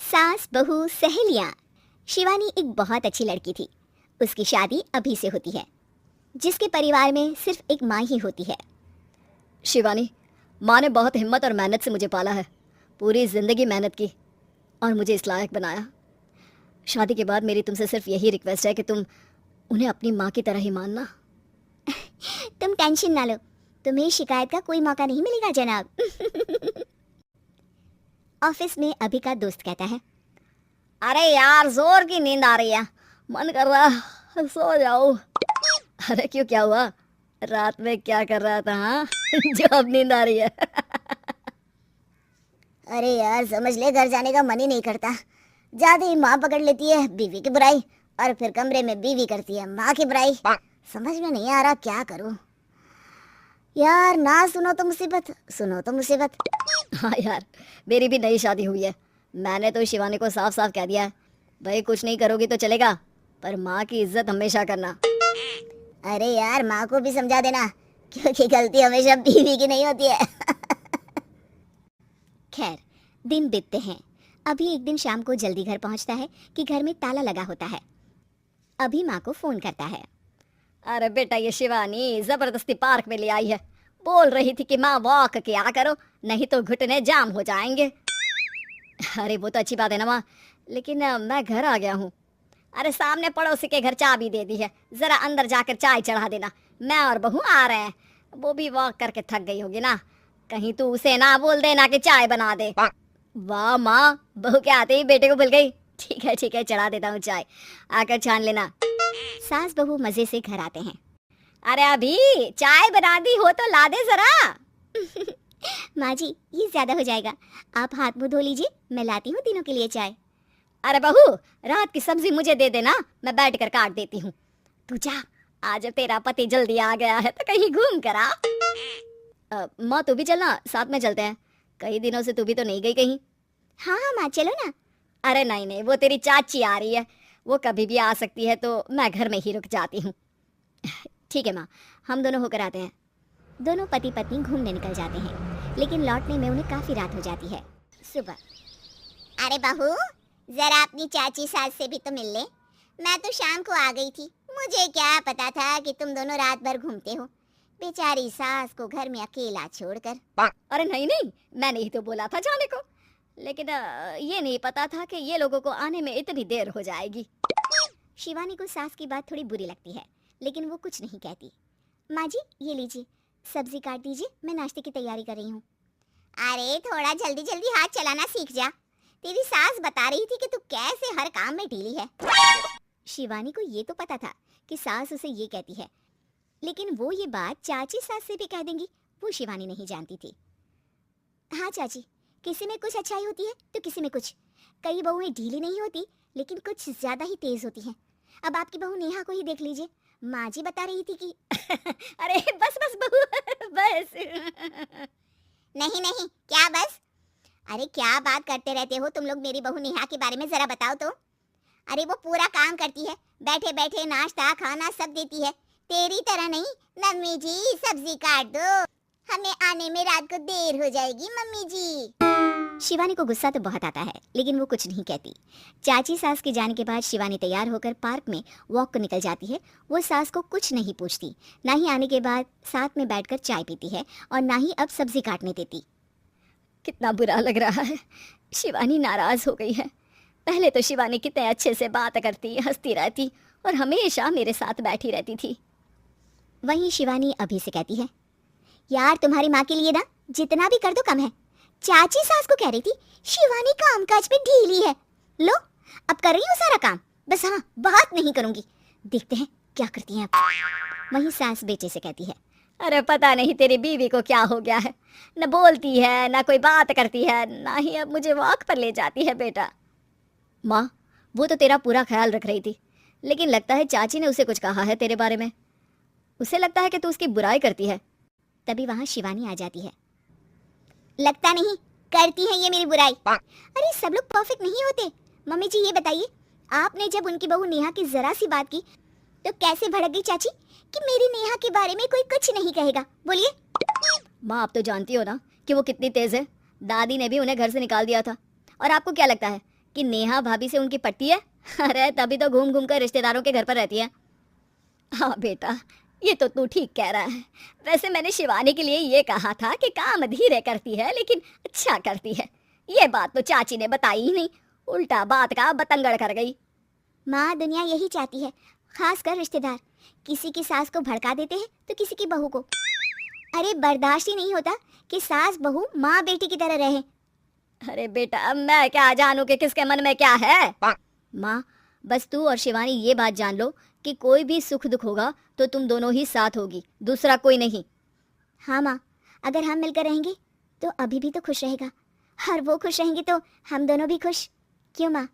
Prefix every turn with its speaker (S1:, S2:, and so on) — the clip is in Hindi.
S1: सास बहू सहेलियां। शिवानी एक बहुत अच्छी लड़की थी। उसकी शादी अभी से होती है, जिसके परिवार में सिर्फ एक माँ ही होती है।
S2: शिवानी, माँ ने बहुत हिम्मत और मेहनत से मुझे पाला है। पूरी ज़िंदगी मेहनत की और मुझे इस लायक बनाया। शादी के बाद मेरी तुमसे सिर्फ यही रिक्वेस्ट है कि तुम उन्हें अपनी माँ की तरह ही मानना।
S1: तुम टेंशन ना लो, तुम्हें शिकायत का कोई मौका नहीं मिलेगा जनाब। ऑफिस में अभी का दोस्त कहता है,
S2: अरे यार, जोर की नींद आ रही है, मन कर रहा है सो जाओ। अरे क्यों, क्या हुआ? रात में क्या कर रहा था? हाँ जो अब नींद आ रही है।
S1: अरे यार समझ ले, घर जाने का मन ही नहीं करता। जाते ही माँ पकड़ लेती है बीवी की बुराई, और फिर कमरे में बीवी करती है माँ की बुराई। समझ में नहीं आ रहा क्या करूं यार। ना सुनो तो मुसीबत, सुनो तो मुसीबत।
S2: हाँ यार, मेरी भी नई शादी हुई है। मैंने तो शिवानी को साफ साफ कह दिया है, भाई कुछ नहीं करोगी तो चलेगा, पर माँ की इज्जत हमेशा करना।
S1: अरे यार माँ को भी समझा देना, क्योंकि गलती हमेशा बीवी की नहीं होती है। खैर, दिन बीतते हैं। अभी एक दिन शाम को जल्दी घर पहुंचता है कि घर में ताला लगा होता है। अभी माँ को फोन करता है।
S2: अरे बेटा, ये शिवानी जबरदस्ती पार्क में ले आई है। बोल रही थी कि माँ वॉक किया करो, नहीं तो घुटने जाम हो जाएंगे। अरे वो तो अच्छी बात है ना माँ, लेकिन मैं घर आ गया हूँ। अरे सामने पड़ोसी के घर चाबी दे दी है, जरा अंदर जाकर चाय चढ़ा देना। मैं और बहू आ रहे हैं, वो भी वॉक करके थक गई होगी ना। कहीं तू उसे ना बोल देना कि चाय बना दे। वाह माँ, बहू के आते ही बेटे को भूल गई। ठीक है, चढ़ा देता हूँ चाय, आकर छान लेना।
S1: सास बहू मजे से घर आते हैं।
S2: अरे अभी चाय बना दी हो तो ला दे जरा।
S1: माँ जी, ये ज्यादा हो जाएगा, आप हाथ मुंह धो लीजिए, मैं लाती हूँ तीनों के लिए चाय।
S2: अरे बहू, रात की सब्जी मुझे दे देना, मैं बैठ कर काट देती हूँ। तू जा, आज तेरा पति जल्दी आ गया है तो कहीं घूम कर आ। माँ तू भी चलना, साथ में चलते हैं। कई दिनों से तू भी तो नहीं गई कहीं।
S1: हाँ हाँ माँ, चलो ना।
S2: अरे नहीं, वो तेरी चाची आ रही है, वो कभी भी आ सकती है, तो मैं घर में ही रुक जाती हूँ। ठीक है माँ, हम दोनों होकर आते हैं।
S1: दोनों पति पत्नी घूमने निकल जाते हैं, लेकिन लौटने में उन्हें काफी रात हो जाती है। सुबह, अरे बहू, जरा अपनी चाची सास से भी तो मिल ले। मैं तो शाम को आ गई थी, मुझे क्या पता था कि तुम दोनों रात भर घूमते हो। बेचारी सास को घर में अकेला छोड़कर।
S2: अरे नहीं, मैंने ही तो बोला था जाने को, लेकिन ये नहीं पता था कि ये लोगों को आने में इतनी देर हो जाएगी।
S1: शिवानी को सास की बात थोड़ी बुरी लगती है, लेकिन वो कुछ नहीं कहती। माँ जी, ये लीजिए, सब्जी काट दीजिए, मैं नाश्ते की तैयारी कर रही हूँ। अरे थोड़ा जल्दी जल्दी हाथ चलाना सीख जा, तेरी सास बता रही थी कि तू कैसे हर काम में ढीली है। शिवानी को ये तो पता था कि सास उसे ये कहती है, लेकिन वो ये बात चाची सास से भी कह देंगी, वो शिवानी नहीं जानती थी। हाँ चाची, किसी में कुछ अच्छाई होती है तो किसी में कुछ। कई बहुएं ढीली नहीं होती, लेकिन कुछ ज्यादा ही तेज होती हैं। अब आपकी बहू नेहा को ही देख लीजिए, माँ जी बता रही थी कि
S2: अरे बस बहू, बस।
S1: नहीं, क्या बस? अरे क्या बात करते रहते हो तुम लोग मेरी बहू नेहा के बारे में, जरा बताओ तो। अरे वो पूरा काम करती है, बैठे बैठे नाश्ता खाना सब देती है। तेरी तरह नहीं, मम्मी जी सब्जी काट दो, हमें आने में रात को देर हो जाएगी मम्मी जी। शिवानी को गुस्सा तो बहुत आता है, लेकिन वो कुछ नहीं कहती। चाची सास के जाने के बाद शिवानी तैयार होकर पार्क में वॉक को निकल जाती है। वो सास को कुछ नहीं पूछती, ना ही आने के बाद साथ में बैठकर चाय पीती है, और ना ही अब सब्जी काटने देती।
S2: कितना बुरा लग रहा है, शिवानी नाराज हो गई है। पहले तो शिवानी कितने अच्छे से बात करती, हंसती रहती और हमेशा मेरे साथ बैठी रहती थी।
S1: वहीं शिवानी अभी से कहती है, यार तुम्हारी माँ के लिए ना जितना भी कर दो कम है। चाची सास को कह रही थी शिवानी कामकाज में ढीली है, लो अब कर रही हूँ सारा काम, बस हाँ बात नहीं करूंगी, देखते हैं क्या करती हैं अब। वहीं सास बेटे से कहती है,
S2: अरे पता नहीं तेरी बीवी को क्या हो गया है, न बोलती है न कोई बात करती है, ना ही अब मुझे वॉक पर ले जाती है। बेटा, माँ वो तो तेरा पूरा ख्याल रख रही थी, लेकिन लगता है चाची ने उसे कुछ कहा है तेरे बारे में। उसे लगता है कि तू उसकी बुराई करती है।
S1: तभी वहां शिवानी आ जाती है। लगता नहीं, करती है ये मेरी बुराई। अरे सब लोग परफेक्ट नहीं होते। मम्मी जी ये बताइए, आपने जब उनकी बहू नेहा की जरा सी बात की तो कैसे भड़क गई चाची कि मेरी नेहा के बारे में कोई कुछ नहीं कहेगा? बोलिए।
S2: माँ आप तो जानती हो ना कि वो कितनी तेज है। दादी ने भी उन्हें घर से निकाल दिया था, और आपको क्या लगता है कि नेहा भाभी से उनकी पटती है। अरे तभी तो घूम घूम कर रिश्तेदारों के घर पर रहती है। हाँ बेटा, ये तो तू ठीक कह रहा है। वैसे मैंने शिवानी के लिए ये कहा था कि काम धीरे करती है लेकिन अच्छा करती है। ये बात तो चाची ने बताई ही नहीं, उल्टा बात का बतंगड़ कर गई।
S1: माँ, दुनिया यही चाहती है, खास कर रिश्तेदार। किसी की सास को भड़का देते हैं तो किसी की बहू को। अरे बर्दाश्त ही नहीं होता कि सास बहू माँ बेटी की तरह रहे।
S2: अरे बेटा, मैं क्या जानूं कि किसके मन में क्या है। माँ, बस तू और शिवानी ये बात जान लो कि कोई भी सुख दुख होगा तो तुम दोनों ही साथ होगी, दूसरा कोई नहीं।
S1: हाँ माँ, अगर हम मिलकर रहेंगे तो अभी भी तो खुश रहेगा, और वो खुश रहेंगे तो हम दोनों भी खुश। क्यों माँ?